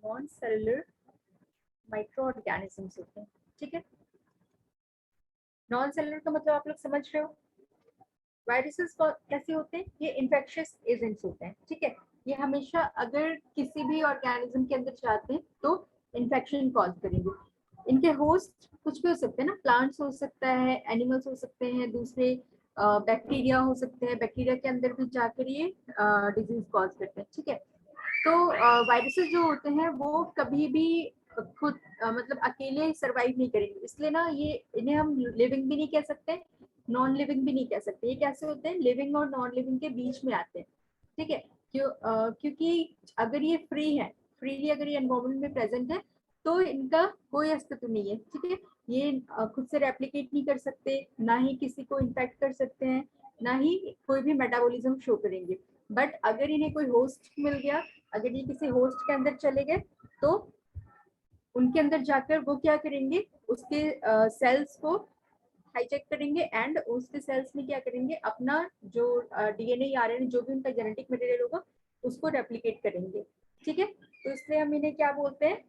Non cellular micro organisms होते हैं। ठीक है, नॉन सेलुलर का मतलब आप लोग समझ रहे हो। वायरसेस कैसे होते हैं, ये इन्फेक्शियस एजेंट्स होते हैं। ठीक है, ये हमेशा अगर किसी भी ऑर्गेनिज्म के अंदर जाते हैं तो इन्फेक्शन कॉज करेंगे। इनके होस्ट कुछ भी हो सकते हैं ना, प्लांट्स हो सकता है, एनिमल्स हो सकते हैं, दूसरे बैक्टीरिया हो सकते हैं, बैक्टीरिया के अंदर भी जाकर ये डिजीज कॉज करते हैं। ठीक है, तो वायरसेस जो होते हैं वो कभी भी खुद मतलब अकेले सरवाइव नहीं करेंगे, इसलिए ना ये इन्हें हम लिविंग भी नहीं कह सकते, नॉन लिविंग भी नहीं कह सकते। ये कैसे होते हैं, लिविंग और नॉन लिविंग के बीच में आते हैं। ठीक है, क्योंकि अगर ये फ्री है, फ्रीली अगर ये एनवायरमेंट में प्रेजेंट है तो इनका कोई अस्तित्व नहीं है। ठीक है, ये खुद से रेप्लिकेट नहीं कर सकते, ना ही किसी को इन्फेक्ट कर सकते हैं, ना ही कोई भी मेटाबॉलिज्म शो करेंगे। बट अगर इन्हें कोई होस्ट मिल गया, अगर ये किसी होस्ट के अंदर चले गए तो उनके अंदर जाकर वो क्या करेंगे, उसके सेल्स को हाईजैक करेंगे एंड उसके सेल्स में क्या करेंगे, अपना जो डीएनए या आरएनए जो भी उनका जेनेटिक मटेरियल होगा उसको रेप्लिकेट करेंगे। ठीक है, तो इसलिए हम इन्हें क्या बोलते हैं,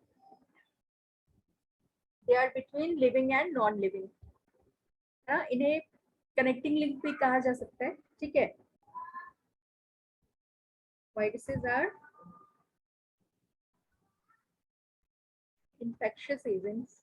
they are between living and non living. इन्हें कनेक्टिंग लिंक भी कहा जा सकता है। ठीक है, वायरसेस आर infectious agents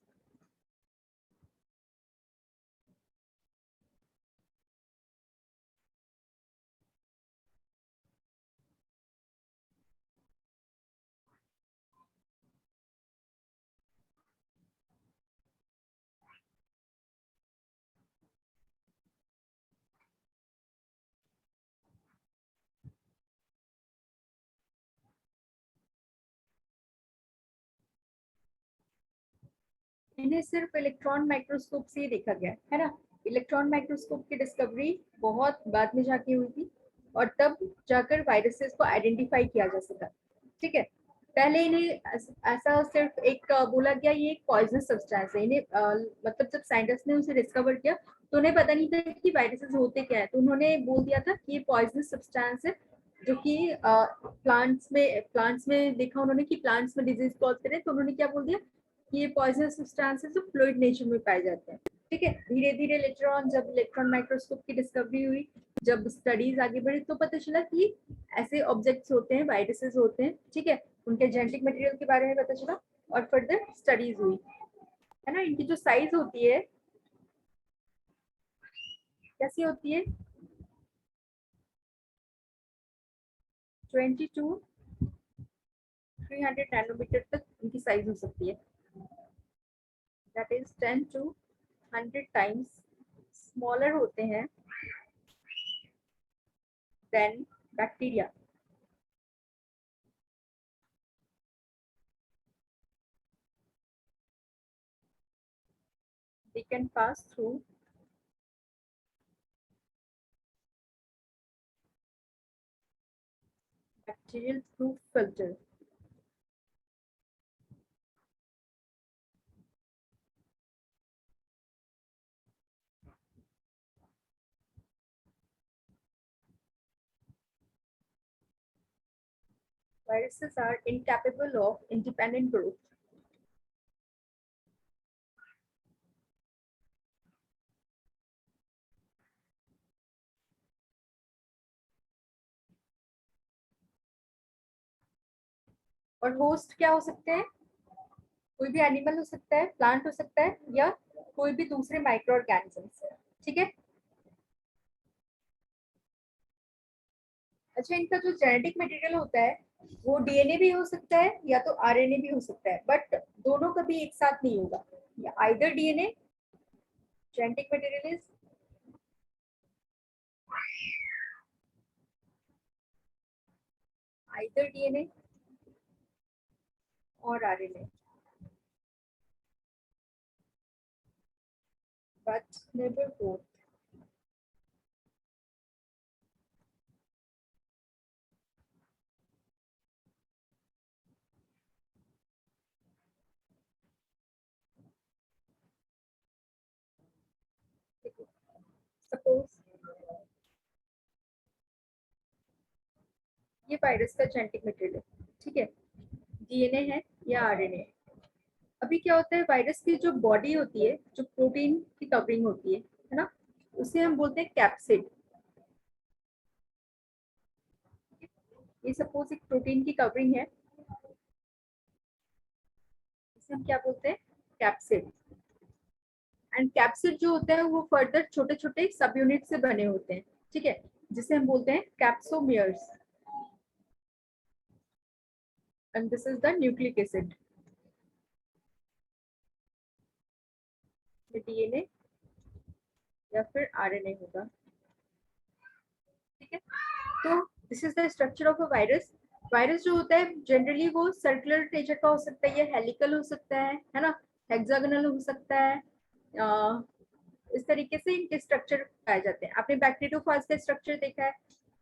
इन्हें सिर्फ इलेक्ट्रॉन माइक्रोस्कोप से ही देखा गया है ना। इलेक्ट्रॉन माइक्रोस्कोप की डिस्कवरी बहुत बाद में जाके हुई थी और तब जाकर वायरसेस को आइडेंटिफाई किया जा सका। ठीक है, पहले इन्हें ऐसा सिर्फ एक बोला गया ये एक पॉइजनस सब्सटेंस है। इन्हें मतलब जब साइंटिस्ट ने उसे डिस्कवर किया तो उन्हें पता नहीं था कि वायरसेस होते क्या है, तो उन्होंने बोल दिया था कि ये पॉइजनस सब्सटेंस है जो कि प्लांट्स में देखा उन्होंने कि प्लांट्स में डिजीज कॉज करे, तो उन्होंने क्या बोल दिया कि ये पॉइजनस सब्सटेंसेस जो फ्लूइड नेचर में पाए जाते हैं। ठीक है, धीरे धीरे लेटर ऑन जब इलेक्ट्रॉन माइक्रोस्कोप की डिस्कवरी हुई, जब स्टडीज आगे बढ़ी तो पता चला कि ऐसे ऑब्जेक्ट्स होते हैं, वायरसेस होते हैं। ठीक है, उनके जेनेटिक मटेरियल के बारे में पता चला और फर्दर स्टडीज हुई, है ना। इनकी जो साइज होती है कैसी होती है, 20 to 300 नैनोमीटर तक इनकी साइज हो सकती है। That is 10 to 100 times smaller होते हैं than bacteria. They can pass through bacterial proof filter. Viruses are incapable of independent growth. और होस्ट क्या हो सकते हैं, कोई भी एनिमल हो सकता है, प्लांट हो सकता है, या कोई भी दूसरे माइक्रो ऑर्गेनिजम्स। ठीक है, अच्छा इनका जो जेनेटिक मटेरियल होता है वो डीएनए भी हो सकता है या तो आरएनए भी हो सकता है, बट दोनों कभी एक साथ नहीं होगा। या either DNA genetic material is either DNA or RNA, but never both. Suppose ये वायरस का जेनेटिक मटेरियल है। ठीक है, डीएनए है, या आरएनए। अभी क्या होता है, वायरस की जो बॉडी होती है, जो प्रोटीन की कवरिंग होती है ना, उसे हम बोलते हैं कैप्सिड। ये सपोज एक प्रोटीन की कवरिंग है, इसे हम क्या बोलते हैं, कैप्सिड। एंड कैप्सिड जो होते हैं वो फर्दर छोटे छोटे सब यूनिट से बने होते हैं, ठीक है, जिसे हम बोलते हैं capsomeres. And this is the nucleic acid. DNA या फिर आरएनए होगा, ठीक है। तो this is the structure of a virus. Virus जो होता है जनरली वो सर्कुलर नेचर का हो सकता है, या हेलिकल हो सकता है ना, हेक्सागोनल हो सकता है। इस तरीके से इनके स्ट्रक्चर पाए जाते हैं। आपने बैक्टीरियोफाज का स्ट्रक्चर देखा है,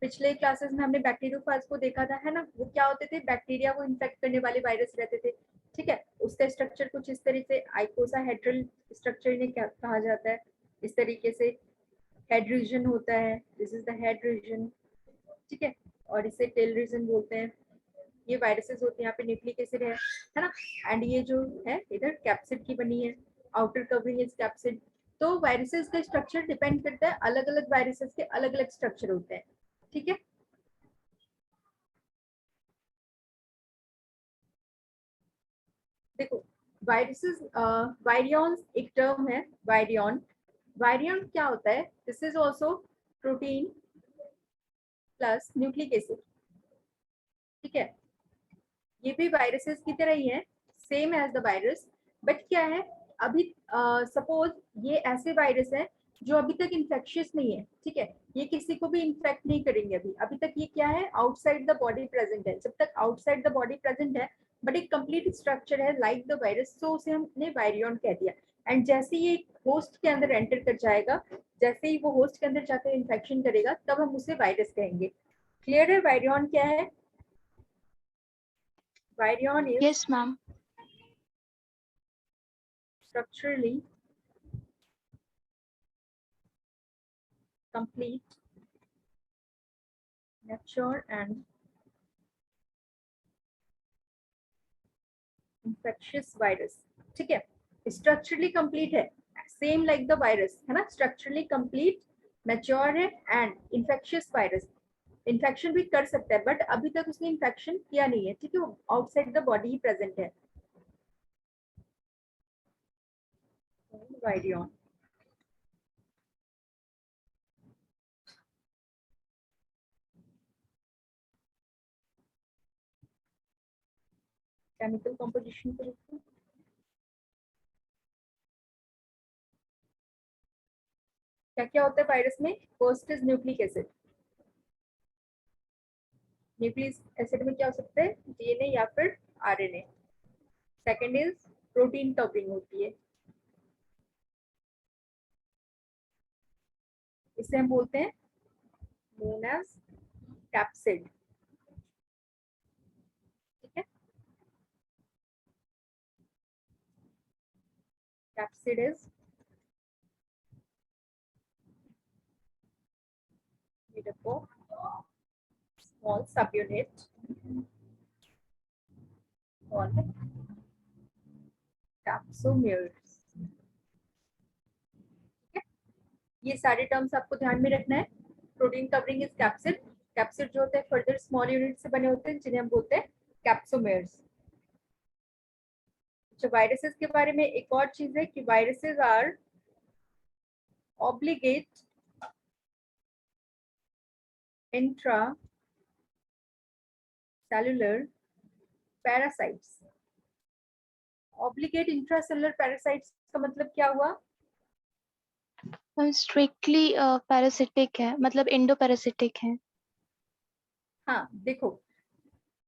पिछले क्लासेस में हमने बैक्टीरियोफाज को देखा था, है ना। वो क्या होते थे, बैक्टीरिया को इन्फेक्ट करने वाले वायरस रहते थे, ठीक है। उसका स्ट्रक्चर कुछ इस तरीके से आइकोसाहेड्रल स्ट्रक्चर इन्हें क्या कहा जाता है, इस तरीके से हेड रीजन होता है, this is the head region, ठीक है। और इसे टेल रीजन बोलते हैं। ये वायरसेस होते हैं, यहाँ पे न्यूक्लिक एसिड है ना। एंड ये जो है इधर कैप्सिड की बनी है, आउटर कवरिंग इज कैप्सिड। तो वायरसेस का स्ट्रक्चर डिपेंड करता है, अलग अलग वायरसेस के अलग अलग स्ट्रक्चर होते हैं, ठीक है। देखो वायरसेस, वायरियॉन्स एक टर्म है, वायरियॉन। वायरियॉन क्या होता है, this is also protein plus nucleic acid, ठीक है। ये भी वायरसेस की तरह ही है, same as the virus. But क्या है, अभी सपोज ये ऐसे वायरस है जो अभी तक इन्फेक्शियस नहीं है, ठीक है। ये किसी को भी इन्फेक्ट नहीं करेंगे अभी अभी तक। ये क्या है, आउटसाइड द बॉडी प्रेजेंट है। जब तक आउटसाइड द बॉडी प्रेजेंट है बट एक कंप्लीट स्ट्रक्चर है लाइक द वायरस, तो उसे हमने वायरियन कह दिया। एंड जैसे ये होस्ट के अंदर एंटर कर जाएगा, जैसे ही वो होस्ट के अंदर जाकर इन्फेक्शन करेगा, तब हम उसे वायरस कहेंगे। क्लियर है वायरियन क्या है? Virion is Yes, ma'am. structurally complete, mature and infectious virus, ठीक है। स्ट्रक्चरली कंप्लीट है, सेम लाइक द वायरस, है ना। स्ट्रक्चरली कंप्लीट, मैच्योर है एंड इन्फेक्शियस वायरस। इन्फेक्शन भी कर सकता है बट अभी तक उसने इन्फेक्शन किया नहीं है, ठीक है। वो outside the body he present है। वायरियन। केमिकल कॉम्पोजिशन को देखते हैं, क्या क्या होता है वायरस में। First is nucleic acid. Nucleic acid में क्या हो सकता है, डीएनए या फिर RNA. Second is protein covering होती है, इसे हम बोलते हैं नोन एज कैप्सिड, ठीक है। Capsid is made up of small subunit called capsomeres, ठीक है। ये सारे टर्म्स आपको ध्यान में रखना है। Protein covering is capsid. Capsid जो होते हैं फर्दर स्मॉल यूनिट से बने होते हैं, जिन्हें हम बोलते हैं कैप्सोमेर्स। अच्छा, वायरसेस के बारे में एक और चीज है कि viruses are obligate intracellular parasites. Obligate intracellular parasites का मतलब क्या हुआ? स्ट्रिक्टली पैरासिटिक है, मतलब इंडो पैरासिटिक है। हाँ देखो,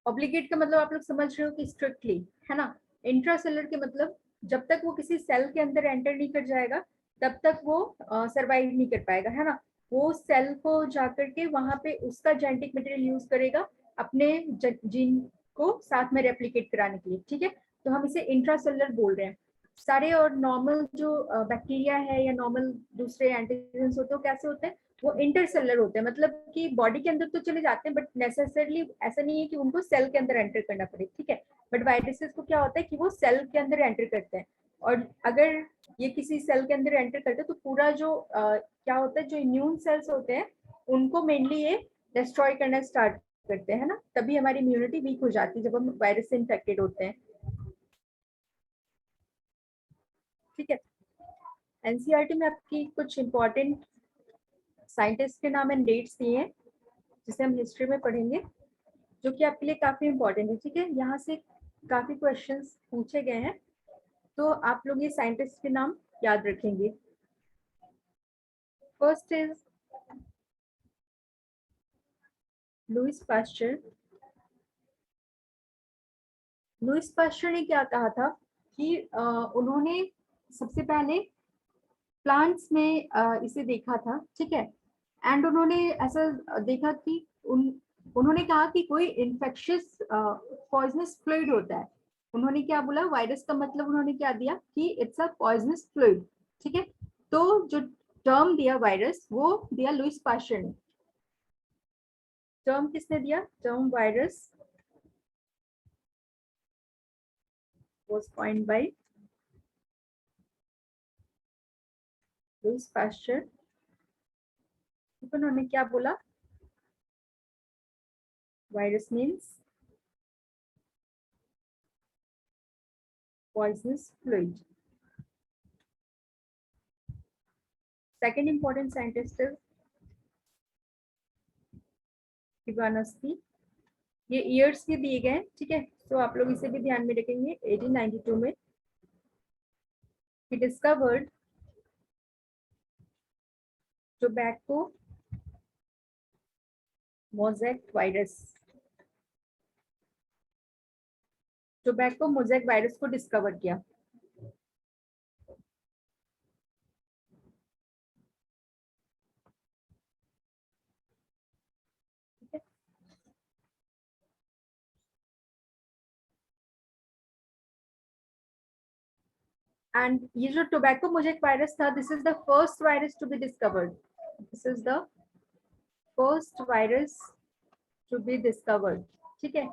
ऑब्लिगेट का मतलब आप लोग समझ रहे हो कि स्ट्रिक्टली, है ना। इंट्रासेलर के मतलब जब तक वो किसी सेल के अंदर एंटर नहीं कर जाएगा तब तक वो सरवाइव नहीं कर पाएगा, है ना। वो सेल को जाकर के वहां पे उसका जेनेटिक मटेरियल यूज करेगा अपने जीन को साथ में रेप्लिकेट कराने के लिए, ठीक है। तो हम इसे इंट्रासेलर बोल रहे हैं। सारे और नॉर्मल जो बैक्टीरिया है या नॉर्मल दूसरे एंटीजेंस होते हैं कैसे होते हैं, वो इंटरसेलर होते हैं, मतलब कि बॉडी के अंदर तो चले जाते हैं बट नेसेसरली ऐसा नहीं है कि उनको सेल के अंदर एंटर करना पड़े, ठीक है। बट वायरसेस को क्या होता है कि वो सेल के अंदर एंटर करते हैं, और अगर ये किसी सेल के अंदर एंटर करते हैं तो पूरा जो क्या होता है, जो इम्यून सेल्स होते हैं उनको मेनली ये डिस्ट्रॉय करना स्टार्ट करते हैं ना, तभी हमारी इम्यूनिटी वीक हो जाती है जब हम वायरस से इन्फेक्टेड होते हैं, ठीक है। एनसीईआरटी में आपकी कुछ इंपॉर्टेंट साइंटिस्ट के नाम एंड डेट्स दिए हैं जिसे हम हिस्ट्री में पढ़ेंगे, जो कि आपके लिए काफी इंपॉर्टेंट है, ठीक है। यहाँ से काफी क्वेश्चंस पूछे गए हैं, तो आप लोग ये साइंटिस्ट के नाम याद रखेंगे। First is Louis Pasteur. Louis Pasteur ने क्या कहा था कि उन्होंने सबसे पहले प्लांट्स में इसे देखा था, ठीक है। एंड उन्होंने ऐसा देखा कि उन्होंने कहा कि कोई इन्फेक्शियस पॉइजनस फ्लूइड होता है। उन्होंने क्या बोला, वायरस का मतलब उन्होंने क्या दिया कि इट्स अ पॉइजनस फ्लूइड, ठीक है। तो जो टर्म दिया वायरस वो दिया लुइस पास्चर ने। टर्म किसने दिया, term virus was coined by Louis Pasteur. उन्होंने क्या बोला, virus means poisonous fluid. Second important scientist is Ivanovsky. ये ईयर्स भी दिए गए, ठीक है, तो आप लोग इसे भी ध्यान में रखेंगे। 1892 में he discovered tobacco mosaic virus। Tobacco mosaic virus को डिस्कवर किया। एंड ये जो टोबैको मोज़ेक वायरस था, this is the first virus to be discovered. This is the first virus to be discovered, ठीक है।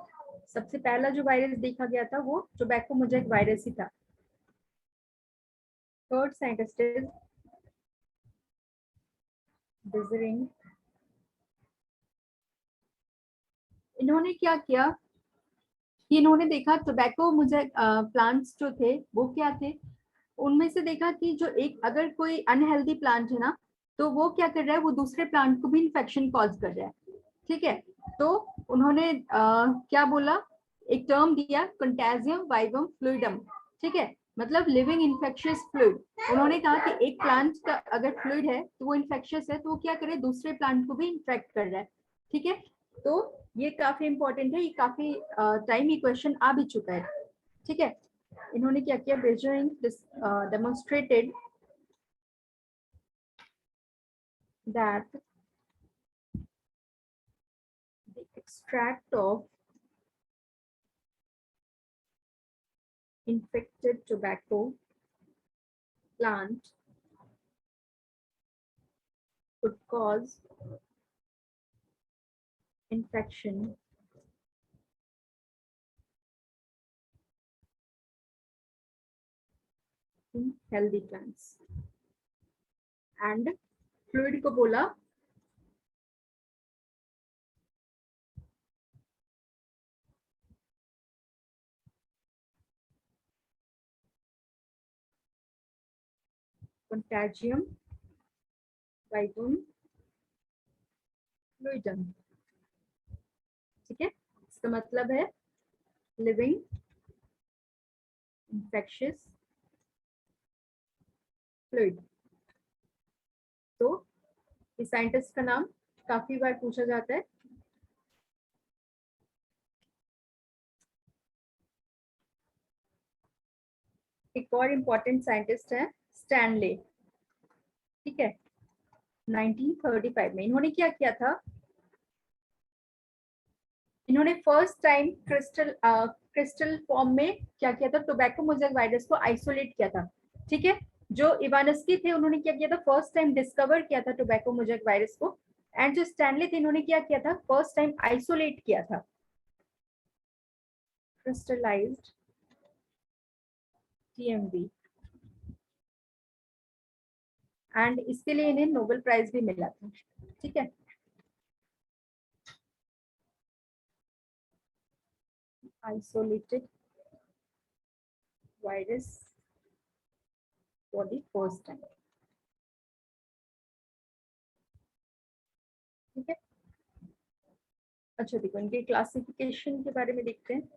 सबसे पहला जो वायरस देखा गया था वो टोबैको मोज़ेक वायरस ही था। Third scientist is Beijerinck. इन्होंने क्या किया कि इन्होंने देखा टोबैको मोज़ेक प्लांट्स जो थे वो क्या थे, उनमें से देखा कि जो एक अगर कोई अनहेल्दी प्लांट है ना, तो वो क्या कर रहा है, वो दूसरे प्लांट को भी इन्फेक्शन कॉज कर रहा है, ठीक है। तो उन्होंने क्या बोला, एक टर्म दिया कंटेजियम वाइवम फ्लूइडम, ठीक है, मतलब लिविंग इन्फेक्शियस फ्लूइड। उन्होंने कहा कि एक प्लांट का अगर फ्लूइड है तो वो इन्फेक्शियस है, तो वो क्या करे, दूसरे प्लांट को भी इन्फेक्ट कर रहा है, ठीक है। तो ये काफी इंपॉर्टेंट है, ये काफी टाइम ये क्वेश्चन आ भी चुका है, ठीक है। इन्होंने क्या किया, Beijerinck demonstrated that the extract of infected tobacco plant could cause infection in healthy plants. And fluid को बोला contagium vibum fluidum, ठीक है। इसका मतलब है लिविंग infectious fluid। तो इस साइंटिस्ट का नाम काफी बार पूछा जाता है। एक और इम्पोर्टेंट साइंटिस्ट है स्टैनले, ठीक है। 1935 में इन्होंने क्या किया था, इन्होंने फर्स्ट टाइम क्रिस्टल फॉर्म में क्या किया था, टोबैको मोज़ेक वायरस को आइसोलेट किया था, ठीक है। जो इवानस्की थे उन्होंने क्या किया था, फर्स्ट टाइम डिस्कवर किया था टोबैको मोज़ेक वायरस को, एंड जो स्टैनली थे इन्होंने क्या किया था, फर्स्ट टाइम आइसोलेट किया था, क्रिस्टलाइज्ड टीएमवी, एंड इसके लिए इन्हें नोबेल प्राइज भी मिला था। ठीक है, isolated virus for the first time. ठीक है, अच्छा देखो इनके क्लासिफिकेशन के बारे में देखते हैं।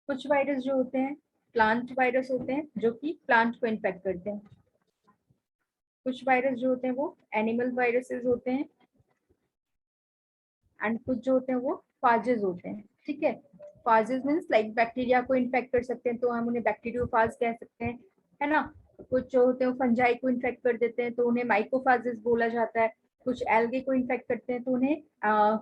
कुछ वायरस जो होते हैं प्लांट वायरस होते हैं, जो कि प्लांट को इन्फेक्ट करते हैं। कुछ वायरस जो होते हैं वो एनिमल वायरसेस होते हैं, एंड कुछ जो होते हैं वो फाजेस होते हैं। ठीक है, फाजेस मीन्स लाइक बैक्टीरिया को इन्फेक्ट कर सकते हैं तो हम उन्हें बैक्टीरियोफाज कह सकते हैं, है ना। कुछ जो होते हैं फंजाई को इन्फेक्ट कर देते हैं तो उन्हें माइकोफाजेस बोला जाता है। कुछ एल्गे को इन्फेक्ट करते हैं तो उन्हें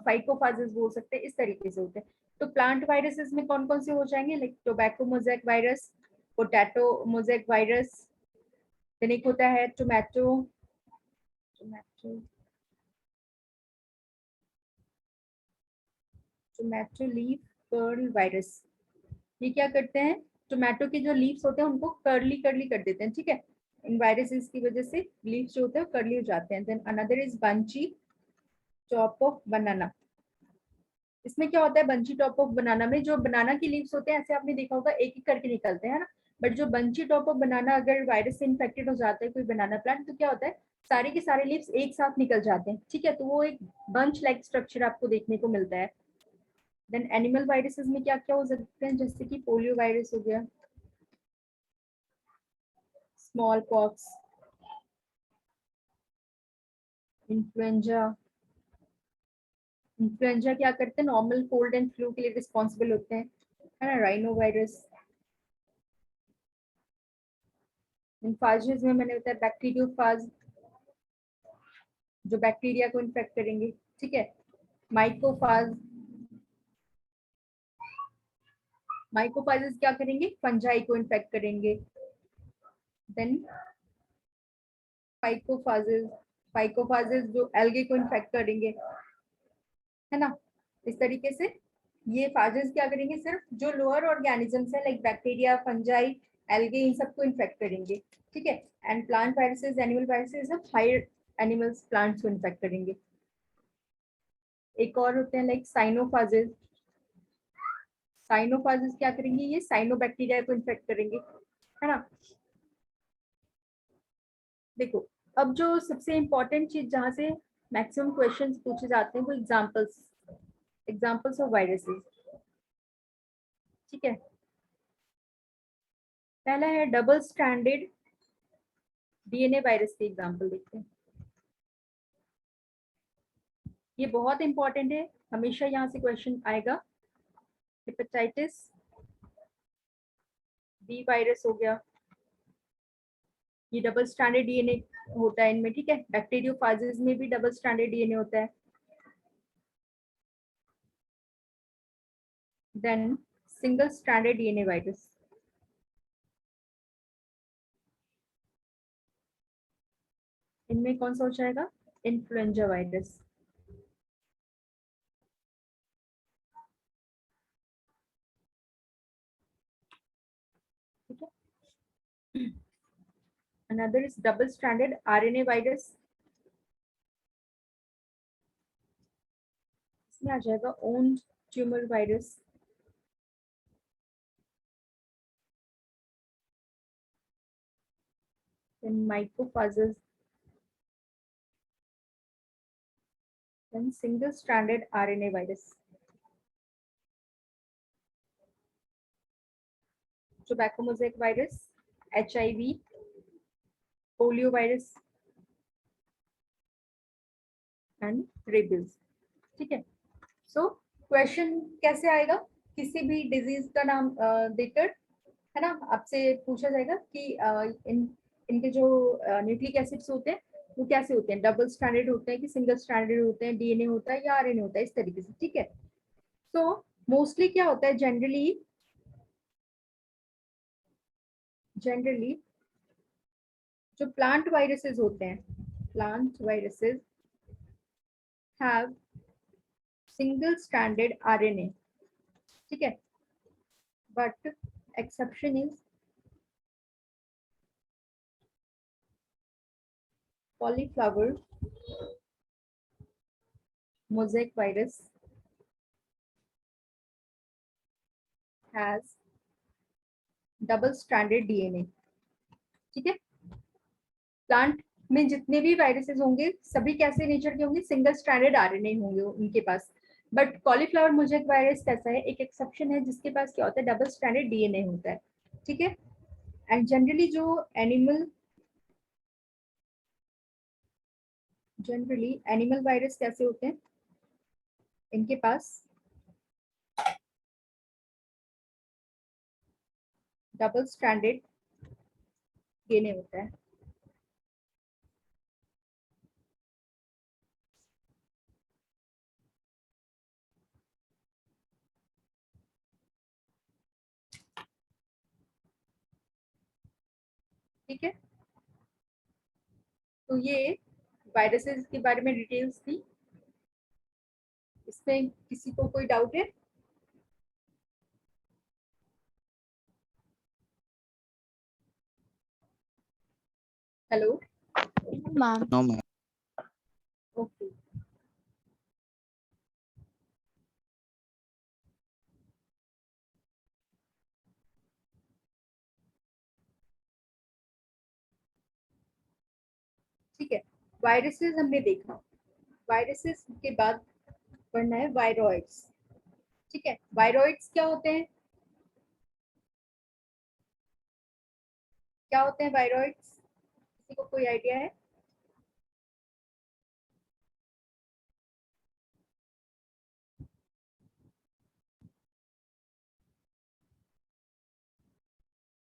फाइकोफाजेस बोल सकते हैं। इस तरीके से होते हैं। तो प्लांट वायरसेस में कौन कौन से हो जाएंगे, like tobacco mosaic virus, potato mosaic virus, then एक होता है tomato tomato tomato leaf curl virus. ये क्या करते हैं, टोमेटो के जो लीव्स होते हैं उनको कर्ली कर्ली कर देते हैं। ठीक है, इन वायरसेस की वजह से लीव्स जो होते हैं कर्ली हो जाते हैं। Then another is bunchy top of banana. इसमें क्या होता है, बंची टॉप ऑफ बनाना में जो बनाना की लीव्स होते हैं ऐसे आपने देखा होगा एक एक करके निकलते हैं ना, बट जो बंची टॉप ऑफ बनाना अगर वायरस से इन्फेक्टेड हो जाता है कोई बनाना प्लांट तो क्या होता है, सारे के सारे लीव्स एक साथ निकल जाते हैं। ठीक है, तो वो एक बंच लाइक स्ट्रक्चर आपको देखने को मिलता है। देन एनिमल वायरसेस में क्या क्या हो सकते हैं, जैसे कि पोलियो वायरस हो गया, स्मॉल पॉक्स, इन्फ्लुएंजा। इन्फ्लुएंजा क्या करते हैं, नॉर्मल कोल्ड एंड फ्लू के लिए रिस्पॉन्सिबल होते हैं, है ना। Rhino virus. फाजेस में मैंने बताया बैक्टीरियोफाज, जो बैक्टीरिया को इन्फेक्ट करेंगे। ठीक है, माइकोफाज, माइकोफाजेस क्या करेंगे, फंजाई को इन्फेक्ट करेंगे। देन फाइकोफाजेस, फाइकोफाजेस जो एल्गे को इन्फेक्ट करेंगे, है ना। इस तरीके से ये फाजेस क्या करेंगे, सिर्फ जो लोअर ऑर्गेनिजम्स है लाइक बैक्टीरिया, फंजाई, एल्गे, इन सबको इन्फेक्ट करेंगे। ठीक है, and plant viruses, animal viruses सब हायर एनिमल्स, प्लांट्स को इन्फेक्ट करेंगे। एक और होते हैं लाइक साइनोफाजेस। साइनोफाजेस क्या करेंगे, ये साइनोबैक्टीरिया को इन्फेक्ट करेंगे, है ना। देखो, अब जो सबसे इंपॉर्टेंट चीज जहां से मैक्सिमम क्वेश्चंस पूछे जाते हैं वो एग्जांपल्स, एग्जांपल्स ऑफ वायरसेस। ठीक है, पहला है डबल स्ट्रैंडेड डीएनए वायरस के एग्जांपल देखते हैं। ये बहुत इंपॉर्टेंट है, हमेशा यहाँ से क्वेश्चन आएगा। हेपेटाइटिस बी वायरस हो गया, ये डबल स्ट्रैंडेड डीएनए होता है इनमें। ठीक है, बैक्टीरियोफाजेस में भी डबल स्ट्रैंडेड डीएनए होता है। Then single stranded DNA virus, इनमें कौन सा हो जाएगा, इन्फ्लुएंजा वायरस। ठीक है, another is double stranded RNA virus, इसमें आ जाएगा owned tumour virus. then mycophages, then single stranded RNA virus, tobacco mosaic virus, HIV, polio virus and rabies. ठीक है, सो क्वेश्चन कैसे आएगा, किसी भी डिजीज का नाम देकर, है ना, आपसे पूछा जाएगा कि इनके जो न्यूक्लिक एसिड्स होते हैं वो कैसे होते हैं, डबल स्ट्रैंडेड होते हैं कि सिंगल स्ट्रैंडेड होते हैं, डीएनए होता है या आरएनए होता है, इस तरीके से। ठीक है, तो मोस्टली क्या होता है, जनरली जनरली जो प्लांट वायरसेस होते हैं, plant viruses have single stranded RNA, ठीक है, but exception is cauliflower mosaic virus has double stranded DNA, ठीक है। प्लांट में जितने भी वायरसेस होंगे सभी कैसे नेचर के होंगे, सिंगल स्ट्रैंडेड आरएनए होंगे उनके पास। बट कॉलीफ्लावर मोज़ेक वायरस कैसा है, एक एक्सेप्शन है जिसके पास क्या होता है, डबल स्ट्रैंडेड डीएनए होता है, ठीक है। एंड जनरली एनिमल वायरस कैसे होते हैं, इनके पास डबल स्ट्रैंडेड डीएनए होता है। ठीक है, तो ये वायरसेस के बारे में डिटेल्स थी। इसमें किसी को कोई डाउट है? Hello, ma'am. No ma'am. Okay, ठीक है। वायरसेस हमने देखा, वायरसेस के बाद पढ़ना है वायरॉइड्स, ठीक है। वायरॉइड्स क्या होते हैं, क्या होते हैं वायरॉइड्स, किसी को कोई आइडिया है?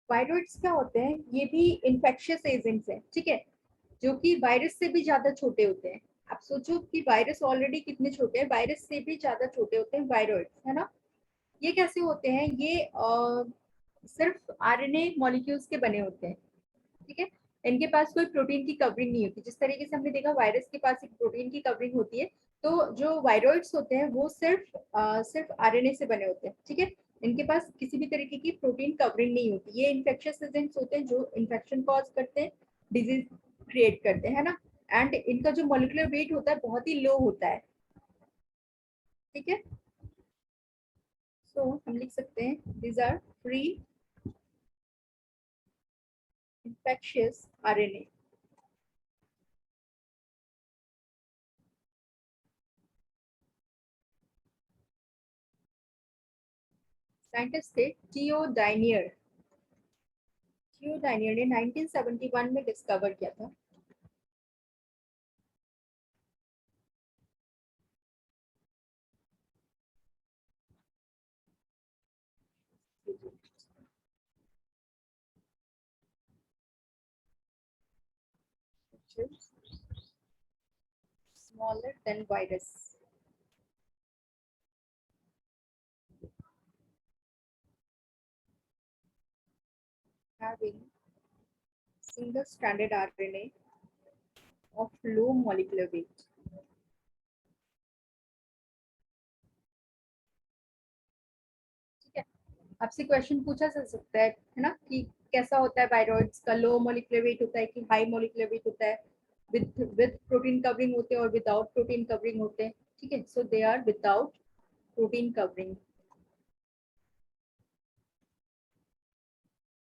वायरॉइड्स क्या होते हैं, ये भी इन्फेक्शियस एजेंट्स हैं, ठीक है, जो कि वायरस से भी ज्यादा छोटे होते हैं। आप सोचो कि वायरस ऑलरेडी कितने छोटे हैं, वायरस से भी ज्यादा छोटे होते हैं वायरॉइड्स, है ना। ये कैसे होते हैं, ये सिर्फ आरएनए मॉलिक्यूल्स के बने होते हैं, ठीक है। इनके पास कोई प्रोटीन की कवरिंग नहीं होती, जिस तरीके से हमने देखा वायरस के पास एक प्रोटीन की कवरिंग होती है, तो जो वायरॉइड्स होते हैं वो सिर्फ आरएनए से बने होते हैं, ठीक है। इनके पास किसी भी तरीके की प्रोटीन कवरिंग नहीं होती। ये इन्फेक्शियस एजेंट्स होते हैं जो इन्फेक्शन कॉज करते हैं, डिजीज क्रिएट करते हैं, है ना। एंड इनका जो मॉलिक्यूलर वेट होता है बहुत ही लो होता है, ठीक है। सो हम लिख सकते हैं these are free infectious RNA. Scientist थे टीओ डायनियर, टीओ डायनियर ने 1971 में डिस्कवर किया था। which is smaller than virus, having single stranded RNA of low molecular weight. ठीक है, आपसे क्वेश्चन पूछा जा सकता है ना, कि कैसा होता है वायरॉइड्स का, लो मोलिकुलर वेट होता है कि हाई मोलिकुलर वेट होता है, विद प्रोटीन कवरिंग होते हैं और विदाउट प्रोटीन कवरिंग होते हैं, ठीक है। So they are without protein covering.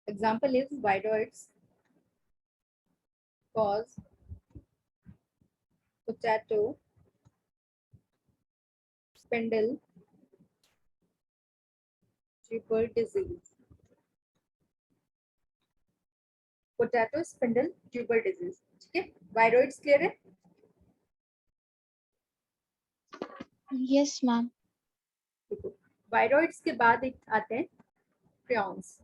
Example is viroids cause potato, spindle, tuber disease. Potato, spindle, tuber disease. ठीक है, वायरॉइड्स क्लियर है? Yes ma'am. देखो, वायरॉइड्स के बाद एक आते हैं प्रियॉन्स।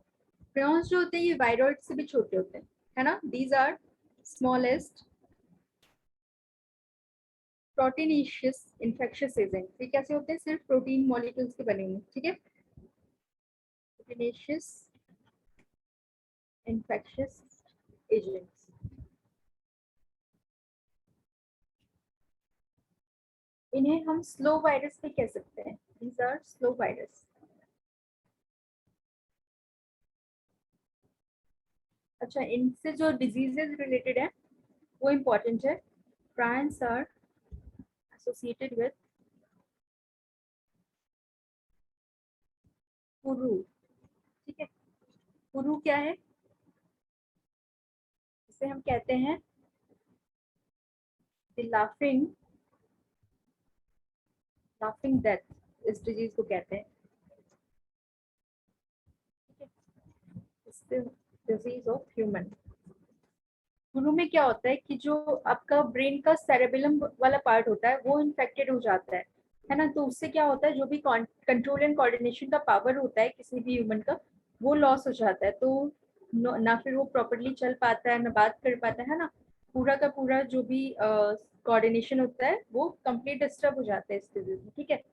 प्रियॉन्स जो होते हैं ये वायरॉइड से भी छोटे होते हैं, है ना। These are smallest proteinaceous infectious agent. ये कैसे होते हैं, सिर्फ प्रोटीन मॉलिक्यूल्स के बने हुए, ठीक है। Proteinaceous infectious agents. इन्हें हम स्लो वायरस भी कह सकते हैं. These are slow virus. अच्छा, इनसे जो डिजीजेस रिलेटेड है वो इम्पोर्टेंट है. प्रायंस आर एसोसिएटेड विद पुरु. ठीक है, पुरु क्या है? इसे हम कहते हैं लाफिंग डेथ. इस डिजीज को कहते हैं. Disease of human. शुरू में क्या होता है कि जो आपका ब्रेन का सेरेबेलम वाला पार्ट होता है वो इन्फेक्टेड हो जाता है ना. तो उससे क्या होता है, जो भी कंट्रोल एंड कोऑर्डिनेशन का पावर होता है किसी भी ह्यूमन का, वो लॉस हो जाता है. तो ना फिर वो प्रॉपर्ली चल पाता है, ना बात कर पाता है ना. पूरा का पूरा जो भी कोऑर्डिनेशन होता है वो कंप्लीट डिस्टर्ब हो जाता है इस डिजीज में. ठीक है,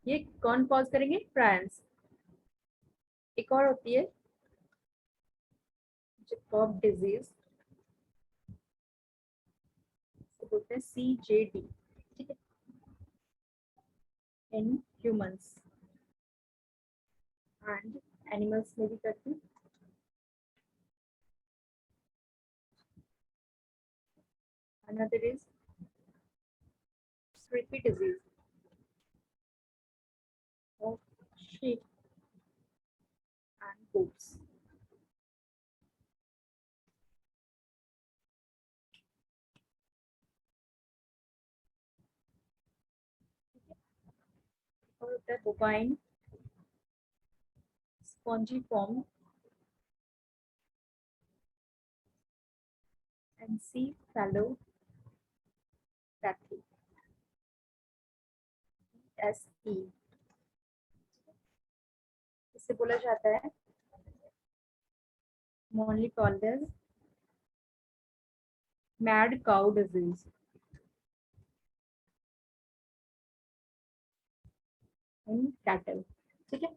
ये कौन कॉज करेंगे? प्रायंस. एक और होती है जैकब डिजीज, बोलते हैं CJD. ठीक है, इन ह्यूमंस एंड एनिमल्स में भी करती हूँ. Another is sleepy disease of sheep and goats. और होता है bovine spongiform encephalopathy. SE. इसे बोला जाता है commonly called as mad cow disease in cattle. ठीक है.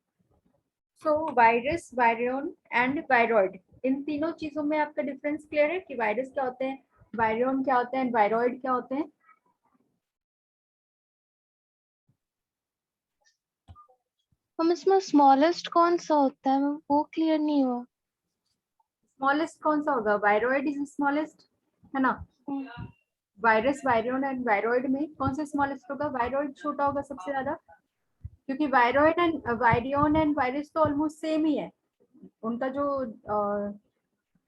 सो वायरस, वायरियन एंड वायरॉइड, इन तीनों चीजों में आपका डिफरेंस क्लियर है कि वायरस क्या होते हैं, वायरियन क्या होते हैं, वायरॉइड क्या होते हैं? हम इसमें स्मॉलेस्ट कौन सा होता है वो क्लियर नहीं हुआ. स्मॉलेस्ट कौन सा होगा? वायरॉइड इज स्मॉलेस्ट, है ना. वायरस, वायरियन एंड वायरॉइड में कौन सा स्मॉलेस्ट होगा? वायरॉइड छोटा होगा सबसे ज्यादा, क्योंकि viroid and virion and virus तो ऑलमोस्ट सेम ही है. उनका जो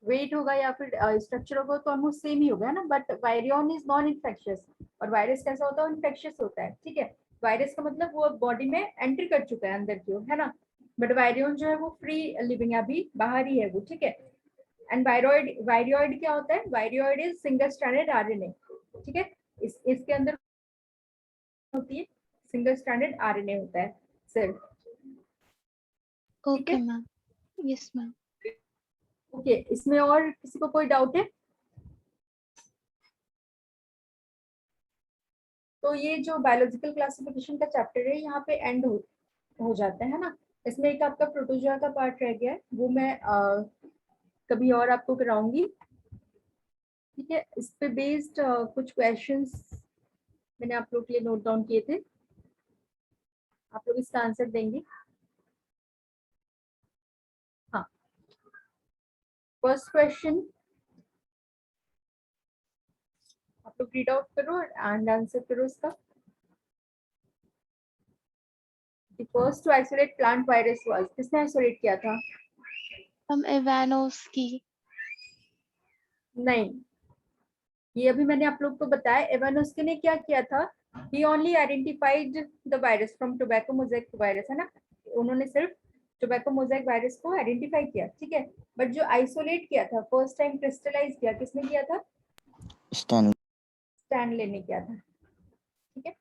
वेट होगा या फिर स्ट्रक्चर होगा तो ऑलमोस्ट सेम ही होगा, है ना. But virion is non infectious और वायरस कैसा होता है? इन्फेक्शियस होता है. ठीक है, वायरस का मतलब वो बॉडी में एंटर कर चुका है अंदर की ओर, है ना. बट वायरियन जो है वो फ्री लिविंग है, अभी बाहर ही है वो. ठीक है. एंड वायरॉइड क्या होता है? Viroid is single stranded RNA. ठीक है, इसके अंदर होती है सिंगल स्ट्रैंडेड आरएनए होता है सिर्फ. Okay ma'am. Yes ma'am. Okay, इसमें और किसी को कोई डाउट है? तो ये जो बायोलॉजिकल क्लासिफिकेशन का चैप्टर है यहाँ पे एंड हो जाता है ना. इसमें एक आपका प्रोटोजोआ का पार्ट रह गया है, वो मैं कभी और आपको कराऊंगी. ठीक है, इस पे बेस्ड कुछ क्वेश्चंस मैंने आप लोग के लिए नोट डाउन किए थे, आप लोग इसका आंसर देंगे. हाँ, फर्स्ट क्वेश्चन आप लोग रीड आउट करो एंड आंसर करो इसका. The first to isolate plant virus was, किसने आइसोलेट किया था? हम इवानोव्स्की. नहीं, ये अभी मैंने आप लोग को बताया. इवानोव्स्की ने क्या किया था? He only identified the virus from tobacco mosaic virus, है ना. उन्होंने सिर्फ टोबैको मोजाइक वायरस को आइडेंटिफाई किया. ठीक है, बट जो आइसोलेट किया था, फर्स्ट टाइम क्रिस्टलाइज किया, किसने किया था? स्टैनले ने किया था. ठीक है,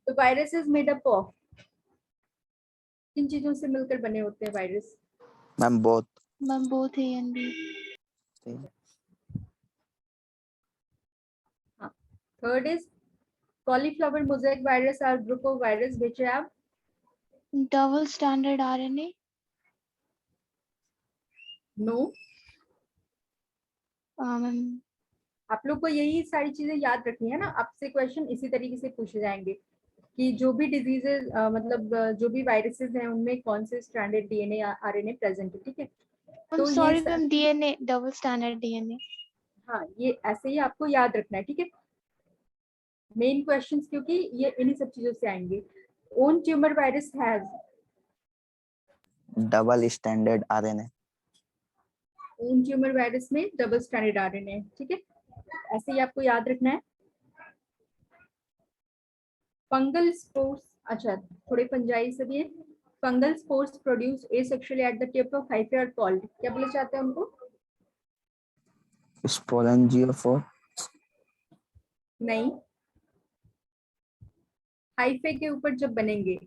तो virus is made up of किन चीजों से मिलकर बने होते हैं virus? Ma'am both. Ma'am both A and B. Third is cauliflower mosaic virus are group of virus which have double standard RNA. no ma'am आप लोग को यही सारी चीजें याद रखनी है ना, आपसे क्वेश्चन इसी तरीके से पूछे जाएंगे कि जो भी डिजीजेज मतलब जो भी वायरसेस हैं उनमें कौन से स्ट्रैंडेड डीएनए आरएनए प्रेजेंट है, ठीक है। मैम तो ये sorry ma'am, DNA double standard DNA. हाँ, ये ऐसे ही आपको याद रखना है, ठीक है। मेन क्वेश्चंस क्योंकि ये इन्हीं सब चीजों से आएंगे। Own tumour virus has double standard RNA. Own tumour virus में डबल स्ट्रैंडेड आरएनए, ठीक है, ऐसे ही आपको याद रखना है। फंगल स्पोर्स, अच्छा थोड़े फंजाई से भी है। Fungal spores produce asexually at the tip of hyphae are called, क्या बोले चाहते हैं उनको? स्पोरेंजियोफोर। नहीं, हाइफे के ऊपर जब बनेंगे,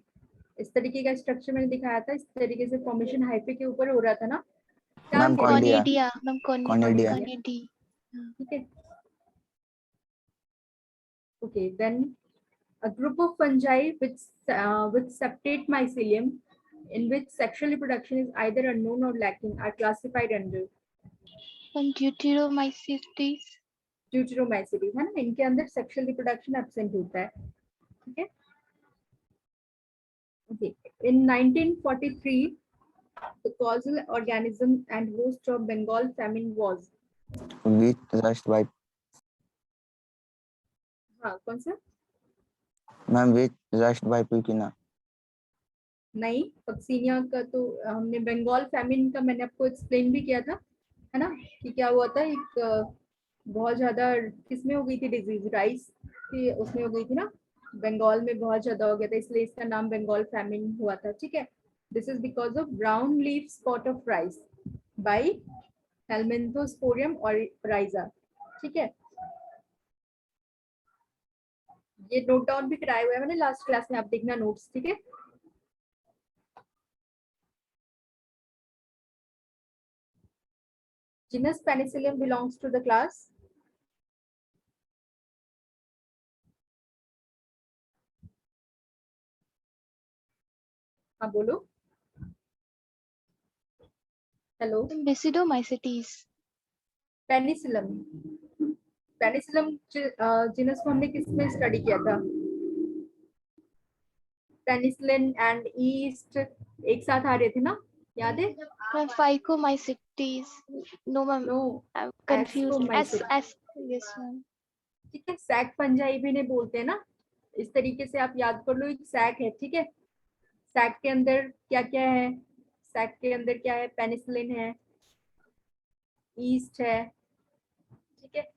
इस तरीके का स्ट्रक्चर मैंने दिखाया था, इस तरीके से फॉर्मेशन हाइफे के ऊपर हो रहा था ना, क्या मैम कहते हैं? कॉनिडिया। Ma'am conidia. कॉनिडी। ठीक है, okay, then a group of fungi with septate mycelium in which sexual reproduction is either unknown or lacking are classified under ड्यूटेरोमाइसीटीज। deuteromycetes, है ना, इनके अंदर सेक्सुअल रिप्रोडक्शन एब्सेंट होता है, ठीक है। Okay. In 1943, the causal organism and host of Bengal famine was, which rust white. हाँ कौन सा? मैम विच रस्ट वाइपुकिना। नहीं, पक्सीनिया का तो हमने बंगाल फैमिन का मैंने आपको एक्सप्लेन भी किया था, है ना, कि क्या हुआ था, एक बहुत ज्यादा किसमें हो गई थी डिजीज, राइस की उसमें हो गई थी ना, बंगाल में बहुत ज्यादा हो गया था, इसलिए इसका नाम बंगाल फैमिन हुआ था, ठीक है। This is because of brown leaf spot of rice by helminthosporium oryzae, ठीक है। ये नोट डाउन भी कराया हुआ है मैंने लास्ट क्लास में, आप देखना नोट्स, ठीक है। Genus Penicillium belongs to the class हाँ बोलो, हेलो। बेसिडोमाइसीटीज। पेनिसिलम, पेनिसिलम जीनस को हमने किसमें स्टडी किया था? पेनिसिलिन एंड ईस्ट एक साथ आ रहे थे ना, याद है? Ma'am phycomycetes. No ma'am, no, I am confused. Yes ascomycetes, yes yes ma'am. ठीक है। सैक फंजाई भी ने बोलते हैं ना, इस तरीके से आप याद कर लो, एक सैक है, ठीक है। सैक के अंदर क्या क्या है? सैक के अंदर क्या है? पेनिसिलिन है, ईस्ट है, ठीक है।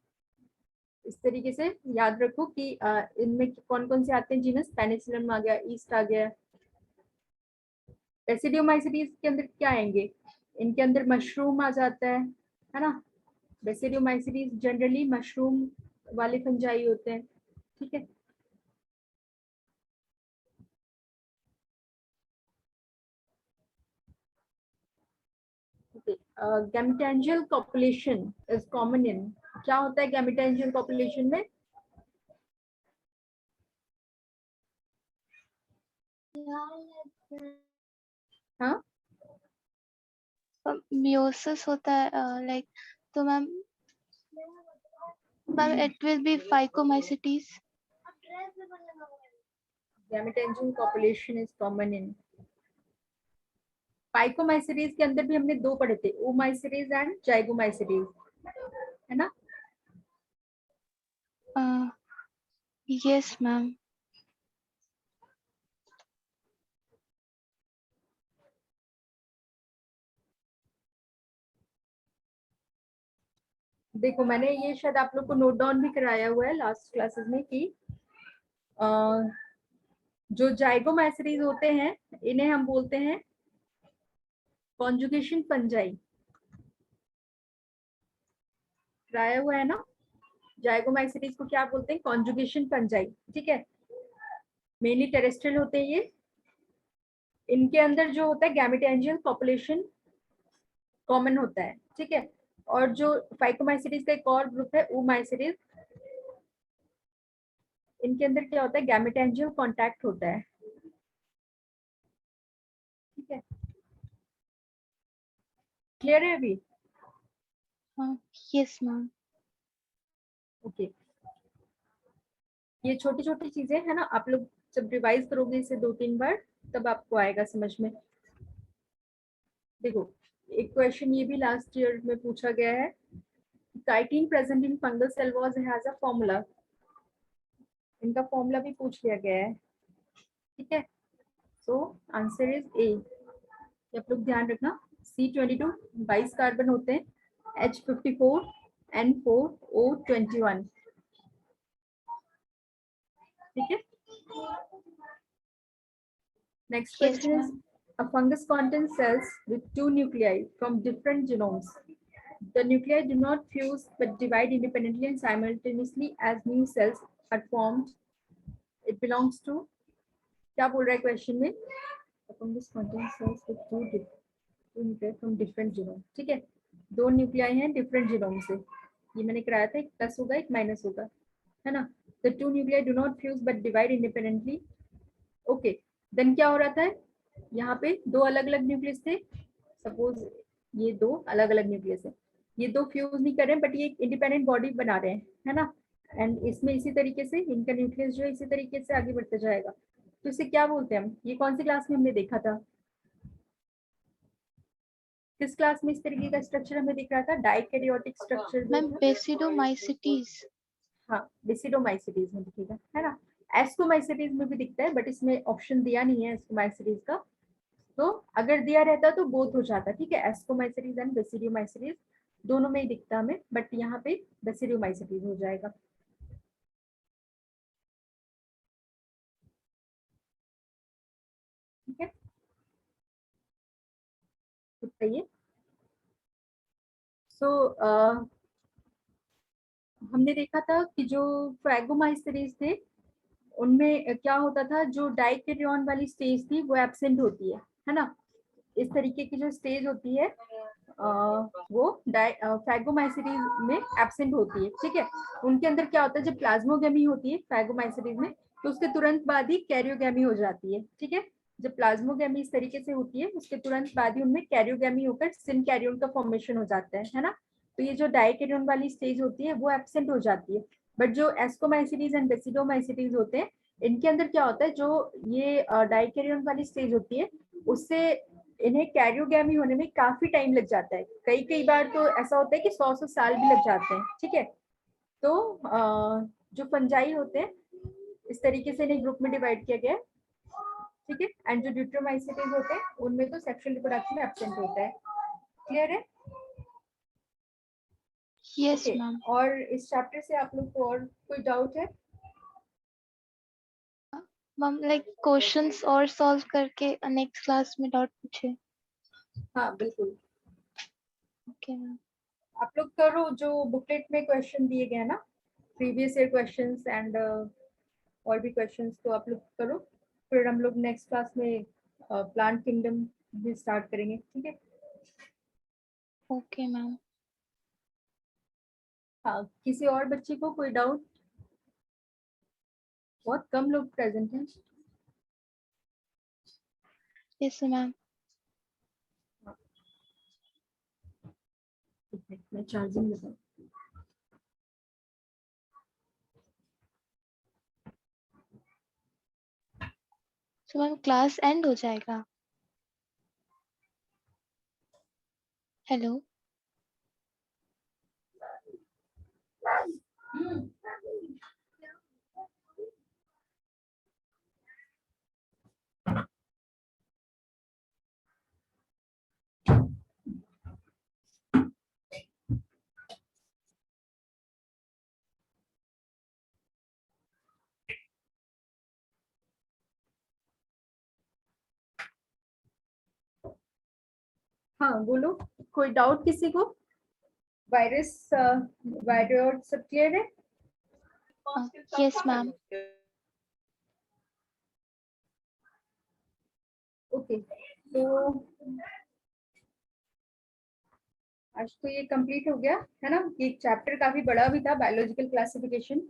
इस तरीके से याद रखो कि इनमें कौन कौन से आते हैं जीनस, पेनिसिलिन आ गया, ईस्ट आ गया। बेसिडियोमाइसीटीज के अंदर क्या आएंगे? इनके अंदर मशरूम आ जाता है ना। बेसिडियोमाइसीटीज जनरली मशरूम वाले फंजाई होते हैं, ठीक है। गैमेटेंजियल कॉपुलेशन इज कॉमन इन, क्या होता है गैमेटेंजियल कॉपुलेशन में? हाँ, मियोसिस होता है लाइक, तो ma'am ma'am it will be phycomycetes. Gametangial copulation is common in, phycomycetes के अंदर भी हमने दो पढ़े थे, ओमाइसीटीज एंड जाइगोमाइसीटीज, है ना। Yes ma'am. देखो मैंने ये शायद आप लोग को नोट डाउन भी कराया हुआ है लास्ट क्लासेस में कि अ, जो जाइगोमाइसीटीज होते हैं इन्हें हम बोलते हैं कॉन्जुगेशन फंजाई, कराया हुआ है ना। जाइगोमाइसीटीज को क्या बोलते हैं? कॉन्जुगेशन फंजाई, ठीक है। मेनली टेरेस्ट्रियल होते हैं ये। इनके अंदर जो होता है गैमेटेंजियल पॉपुलेशन कॉमन होता है, ठीक है। और जो फाइकोमाइसीटीज का एक और ग्रुप है ओमाइसीटीज, इनके अंदर क्या होता है? गैमेटेंजियल कांटेक्ट होता है, ठीक है। क्लियर है अभी? Yes, ma'am. ओके, ये छोटी छोटी चीजें है ना, आप लोग जब रिवाइज करोगे इसे 2-3 बार तब आपको आएगा समझ में। देखो एक क्वेश्चन ये भी लास्ट ईयर में पूछा गया है, chitin present in fungal cell walls has a formula, इनका फॉर्मूला भी पूछ लिया गया है, ठीक है। सो आंसर इज ए, आप लोग ध्यान रखना, C22 22 कार्बन होते हैं, H54 N4O21, ठीक है। Next Yes, question is ma'am. a fungus contains cells with 2 nuclei from different genomes. The nuclei do not fuse but divide independently and simultaneously as new cells are formed. It belongs to, क्या बोल रहा है question में, a fungus contains cells with 2 nuclei from different genome, ठीक है। 2 nuclei हैं different genome से, ये मैंने कराया था, एक प्लस होगा एक माइनस होगा, है ना। The 2 nuclei do not fuse but divide independently. Okay, then क्या हो रहा था, यहाँ पे 2 अलग अलग न्यूक्लियस थे, सपोज ये 2 अलग अलग न्यूक्लियस है, ये 2 फ्यूज नहीं कर रहे हैं बट ये इंडिपेंडेंट बॉडी बना रहे हैं, है ना। एंड इसमें इसी तरीके से इनका न्यूक्लियस जो है इसी तरीके से आगे बढ़ते जाएगा, तो इसे क्या बोलते हैं हम, ये कौन सी क्लास में हमने देखा था, किस क्लास में इस तरीके का स्ट्रक्चर हमें दिख रहा था, डाइकैरियोटिक स्ट्रक्चर। Ma'am, basidomycetes. हाँ, बेसिडोमाइसिटीज में दिखेगा, है ना। एस्कोमाइसिटीज में भी दिखता है बट इसमें ऑप्शन दिया नहीं है एस्कोमाइसिटीज का, तो अगर दिया रहता तो बोथ हो जाता, ठीक है। एस्कोमाइसिटीज एंड बेसिडियोमाइसिटीज दोनों में ही दिखता हमें, बट यहाँ पे बेसिडियोमाइसिटीज हो जाएगा, ठीक है। बताइए, सो हमने देखा था कि जो फैगोमाइसिटीज थे उनमें क्या होता था, जो डाइकैरियन वाली स्टेज थी वो एब्सेंट होती है ना। इस तरीके की जो स्टेज होती है वो फैगोमाइसिटीज में एब्सेंट होती है, ठीक है। उनके अंदर क्या होता है, जब प्लाज्मोगेमी होती है फैगोमाइसिटीज में तो उसके तुरंत बाद ही कैरियोगेमी हो जाती है, ठीक है। जब प्लाज्मोगेमी इस तरीके से होती है उसके तुरंत बाद ही उनमें कैरियोगेमी होकर सिनकैरियन का फॉर्मेशन हो जाता है ना। तो ये जो डाइकैरियन वाली स्टेज होती है वो एब्सेंट हो जाती है, बट जो एस्कोमाइसिटीज एंड बेसिडोमाइसिटीज होते हैं इनके अंदर क्या होता है, जो ये डाइकैरियन वाली स्टेज होती है उससे इन्हें कैरियोगेमी होने में काफी टाइम लग जाता है, कई कई बार तो ऐसा होता है कि 100 साल भी लग जाते हैं, ठीक है। तो जो फंजाई होते हैं इस तरीके से इन्हें ग्रुप में डिवाइड किया गया है, ठीक है। एंड जो ड्यूट्रोमाइसिटीज होते हैं उनमें तो सेक्सुअल रिप्रोडक्शन एब्सेंट होता है, क्लियर है। Yes, okay, ma'am. और इस चैप्टर से आप लोग को और कोई डाउट है, Ma'am, like questions और solve करके next class में doubt पूछे. हाँ बिल्कुल, Okay, ma'am. आप लोग करो जो बुकलेट में क्वेश्चन दिए गए हैं ना, प्रीवियस ईयर क्वेश्चंस एंड और भी क्वेश्चंस, तो आप लोग करो, फिर हम लोग नेक्स्ट क्लास में प्लांट किंगडम भी स्टार्ट करेंगे, ठीक है। Okay, ma'am. हाँ, किसी और बच्चे को कोई डाउट, बहुत कम लोग प्रेजेंट हैं। Yes, ma'am. ठीक है, मैं चार्जिंग लगाऊं। So ma'am, class end हो जाएगा. Hello. हाँ बोलो, कोई डाउट किसी को, वायरस वायरस सब क्लियर है। Yes, ma'am. ओके, तो आज तो ये कंप्लीट हो गया है ना, ये चैप्टर काफी बड़ा भी था, बायोलॉजिकल क्लासिफिकेशन,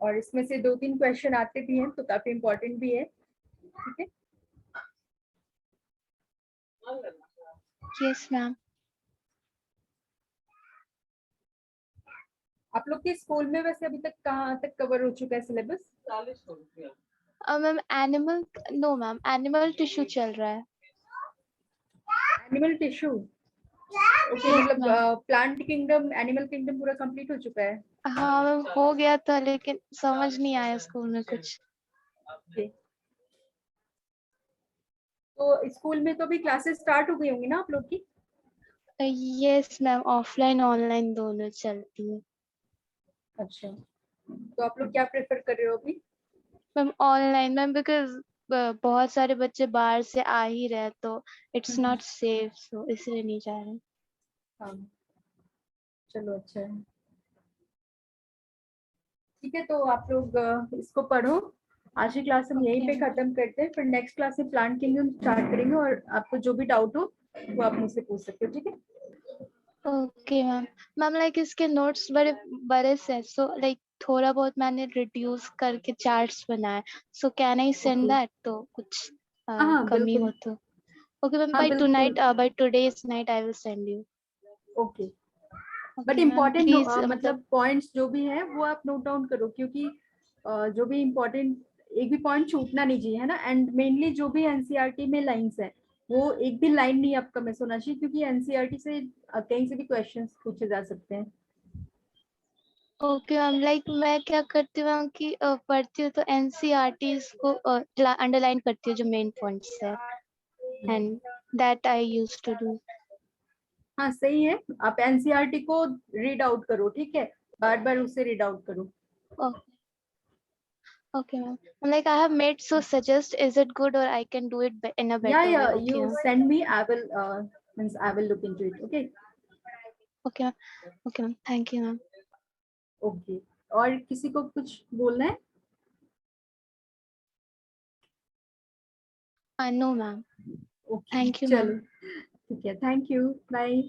और इसमें से 2-3 क्वेश्चन आते भी हैं तो काफी इंपॉर्टेंट भी है, ठीक है। Yes, ma'am. आप लोग के स्कूल में वैसे अभी तक कहाँ तक कवर हो चुका है syllabus? Ma'am animal, no ma'am, animal tissue चल रहा है। एनिमल टिश्यू, ओके, Yes, मतलब ma'am. Plant kingdom, animal kingdom पूरा कंप्लीट हो चुका है? हाँ मैम, हो गया था लेकिन समझ नहीं आया स्कूल में कुछ। Okay. तो स्कूल में तो भी क्लासेस स्टार्ट हो गई होंगी ना आप लोग की? यस मैम, ऑफलाइन ऑनलाइन दोनों चलती है। अच्छा, तो आप लोग क्या प्रेफर कर रहे हो अभी? मैम ऑनलाइन मैम, बिकॉज बहुत सारे बच्चे बाहर से आ ही रहे हैं तो इट्स नॉट सेफ, सो इसलिए नहीं जा रहे। हाँ, चलो अच्छा है। ठीक है, तो आप लोग इसको पढ़ो। आज की क्लास हम यहीं पे Okay. खत्म करते हैं, फिर नेक्स्ट क्लास में प्लांट किंगडम स्टार्ट करेंगे, और आपको जो भी डाउट हो वो आप मुझसे पूछ सकते हो, ठीक है? Okay ma'am. मैम लाइक इसके नोट्स बड़े बड़े से, सो लाइक थोड़ा बहुत मैंने रिड्यूस करके चार्ट्स बनाए, so can I send Okay. That? तो कुछ हाँ कमी बिल्कुल, हो तो। ओके मैम, हाँ बाय बिल्कुल, tonight, by today's night I will send you. Okay. But okay ma'am, important please मतलब पॉइंट्स जो भी है वो आप नोट डाउन करो, क्योंकि जो भी इम्पोर्टेंट, एक भी पॉइंट छूटना नहीं चाहिए, है ना? एंड मेनली जो भी एनसीईआरटी में लाइंस है, वो एक भी लाइन नहीं आपका मिस होना चाहिए, क्योंकि एनसीईआरटी से कहीं से भी क्वेश्चंस पूछे जा सकते हैं। ओके मैम, लाइक मैं क्या करती हूँ मैम कि पढ़ती हूँ तो एनसीईआरटी को अंडरलाइन करती हूँ जो मेन पॉइंट्स है, and that I use to do. हाँ सही है, आप एनसीईआरटी को रीड आउट करो, ठीक है? बार बार उसे रीड आउट करो। Okay ma'am. Like I have made, so suggest is it good or I can do it in a या better way. Okay you ma'am. Send me, I will means I will look into it, okay? Okay ma'am. Okay ma'am. Thank you ma'am. Okay, और किसी को कुछ बोलना है? No ma'am. Okay, Thank you चलो ma'am. ठीक है, thank you, bye.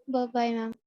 Bye bye ma'am.